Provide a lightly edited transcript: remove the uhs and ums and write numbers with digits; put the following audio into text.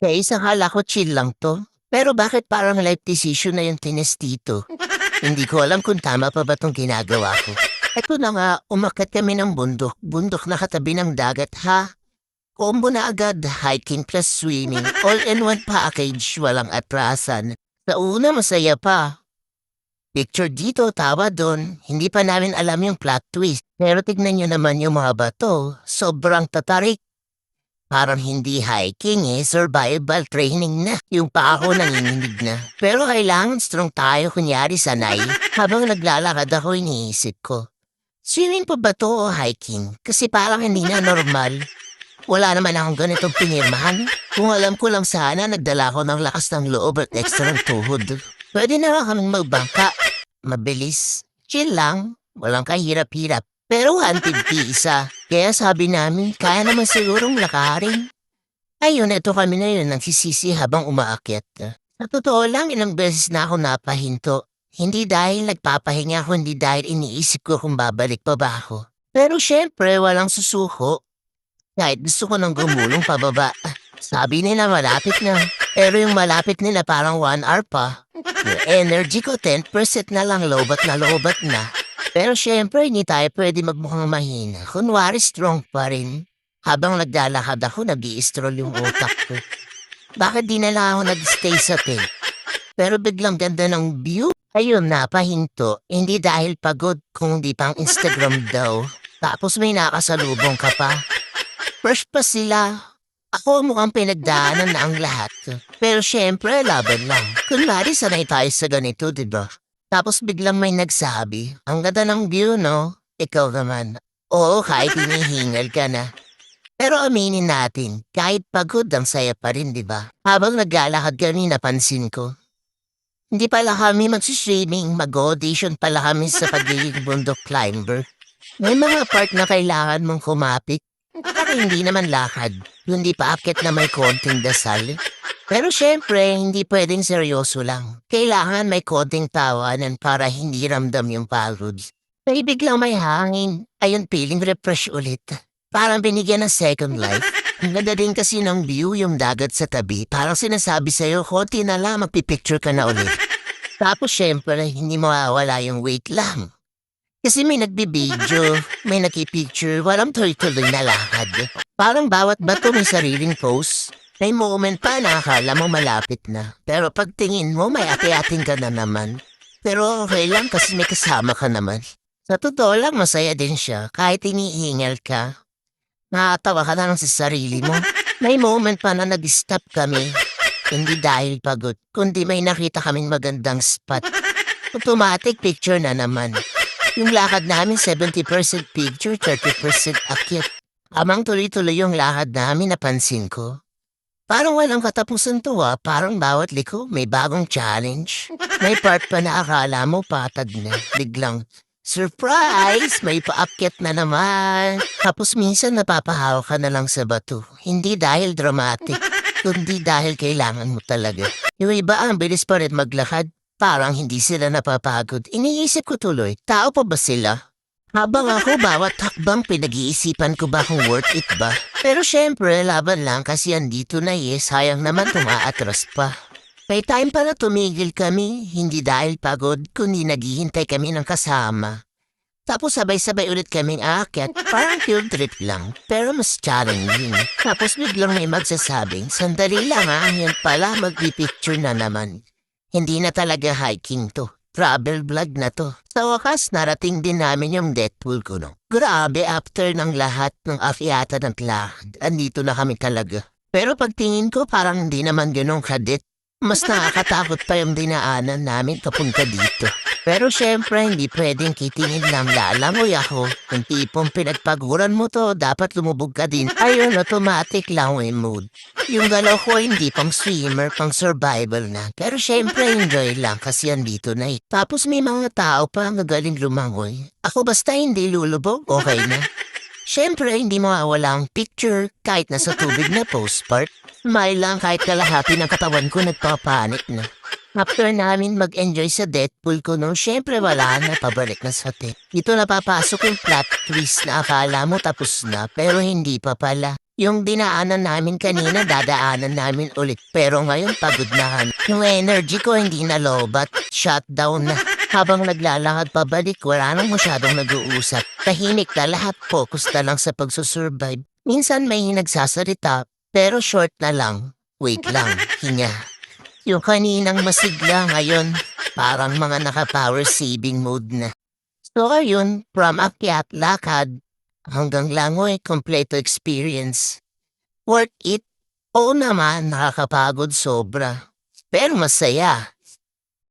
Kaya akala ko chill lang 'to. Pero bakit parang life decision na yung tinestito? Hindi ko alam kung tama pa ba 'tong ginagawa ko. Eto na nga, umakyat kami ng bundok. Bundok na katabi ng dagat, ha? Combo na agad, hiking plus swimming. All-in-one package, walang atrasan. Sa una, masaya pa. Picture dito, tawa doon. Hindi pa namin alam yung plot twist. Pero tignan nyo naman yung mga bato. Sobrang tatarik. Parang hindi hiking survival training na. Yung paa ko nanginginig na. Pero kailangan strong tayo kunyari sanay. Habang naglalakad ako iniisip ko. Swimming pa ba to o hiking? Kasi parang hindi na normal. Wala naman akong ganitong pinirmahan. Kung alam ko lang sana, nagdala ko ng lakas ng loob at extra ng tuhod. Pwede na lang kaming magbangka. Mabilis. Chill lang. Walang kahirap-hirap. Pero hantid isa. Kaya sabi namin, kaya naman sigurong lakarin. Ayun, ito kami na yun nagsisisi habang umaakyat. Sa totoo lang, ilang beses na ako napahinto. Hindi dahil nagpapahinga ako, hindi dahil iniisip ko kung babalik pa ba ako. Pero syempre, walang susuko. Kahit gusto ko nang gumulong pababa. Sabi nila malapit na. Pero yung malapit nila parang 1 hour pa. Yung energy ko 10% na lang lobat na. Pero syempre hindi tayo pwede magmukhang mahina. Kunwari strong pa rin. Habang naglalakad ako, nag-i-stroll yung utak ko. Bakit di na lang ako nag-stay sa tent? Pero biglang ganda ng view. Ayun, napahinto. Hindi dahil pagod, kundi pang Instagram daw. Tapos may nakasalubong ka pa. Fresh pa sila. Ako mukhang pinagdaanan na ang lahat. Pero syempre, laban lang. Kunwari sanay tayo sa ganito, diba? Tapos biglang may nagsabi, ang ganda ng view, no? Ikaw naman. Oo, kahit hinihingal ka na. Pero aminin natin, kahit pagod ang saya pa rin, diba? Habang naglalakad kami, napansin ko. Hindi pala kami magsiswimming, mag-audition pala kami sa pagiging bundok climber. May mga part na kailangan mong kumapit. Pero hindi naman lakad, kundi paakyat na may konting dasal. Pero syempre, hindi pwedeng seryoso lang. Kailangan may konting tawanan para hindi ramdam yung pagod. May biglang may hangin. Ayun, feeling refresh ulit. Parang binigyan ng second life. Ang ganda din kasi ng view yung dagat sa tabi. Parang sinasabi sa'yo, konti na lang, magpipicture ka na ulit. Tapos syempre, hindi mawawala yung wait lang. Kasi may nagbibideo, may nakipicture, walang tuloy-tuloy na lakad. Parang bawat bato may sariling pose. May moment pa na akala mo malapit na. Pero pagtingin mo, may ati-ating ka na naman. Pero okay lang kasi may kasama ka naman. Sa totoo lang, masaya din siya. Kahit inihingal ka, nakatawa ka na lang sa sarili mo. May moment pa na nag-stop kami. Hindi dahil pagod, kundi may nakita kaming magandang spot. Automatic picture na naman. Yung lakad namin 70% picture, 30% akyat. Amang tuloy-tuloy yung lakad namin napansin ko. Parang walang katapusan to parang bawat liko may bagong challenge. May part pa na akala mo patag na. Biglang, surprise! May paakyat na naman. Tapos minsan napapahaw ka na lang sa bato. Hindi dahil dramatic, kundi dahil kailangan mo talaga. Yung iba ang bilis pa rin maglakad. Parang hindi sila napapagod. Iniisip ko tuloy, tao pa ba sila? Habang ako bawat hakbang pinag-iisipan ko ba kung worth it ba? Pero syempre, laban lang kasi andito na sayang naman tumaatras pa. May time pa na tumigil kami, hindi dahil pagod, kundi naghihintay kami ng kasama. Tapos sabay-sabay ulit kaming aakyat, parang field trip lang, pero mas challenging. Tapos biglang may magsasabing, sandali lang yun pala magpipicture na naman. Hindi na talaga hiking to. Travel vlog na to. Sa wakas, narating din namin yung death pool ko, no? Grabe, after ng lahat ng afiata ng lakad, andito na kami talaga. Pero pagtingin ko, parang hindi naman ganun kadit. Mas nakakatakot pa yung dinaanan namin papunta dito. Pero syempre, hindi pwedeng kitingin lang lalangoy ako. Kung tipong pinagpaguran mo to, dapat lumubog ka din. Ayun, automatic langoy mood. Yung galaw ko hindi pang swimmer, pang survival na. Pero syempre, enjoy lang kasi andito na Tapos may mga tao pa ang magaling lumangoy. Ako basta hindi lulubog, okay na. Syempre, hindi mawawala ang picture kahit nasa tubig na postpart. Smile lang kahit kalahati ng katawan ko nagpapanik na. After namin mag-enjoy sa death pool ko noon, syempre wala na, pabalik na sa tent. Dito napapasok yung plot twist na akala mo tapos na, pero hindi pa pala. Yung dinaanan namin kanina, dadaanan namin ulit. Pero ngayon, pagod na kami. Yung energy ko hindi na lobat. Shutdown na. Habang naglalakad pabalik, wala nang masyadong nag-uusap. Tahimik na lahat, focus na lang sa pagsusurvive. Minsan may nagsasalita, pero short na lang. Wait lang, hinga. Yung kaninang masigla ngayon, parang mga naka-power saving mode na. So ayun, from akyat, lakad, hanggang langoy, kompleto experience. Worth it? Oo naman, nakakapagod sobra. Pero masaya.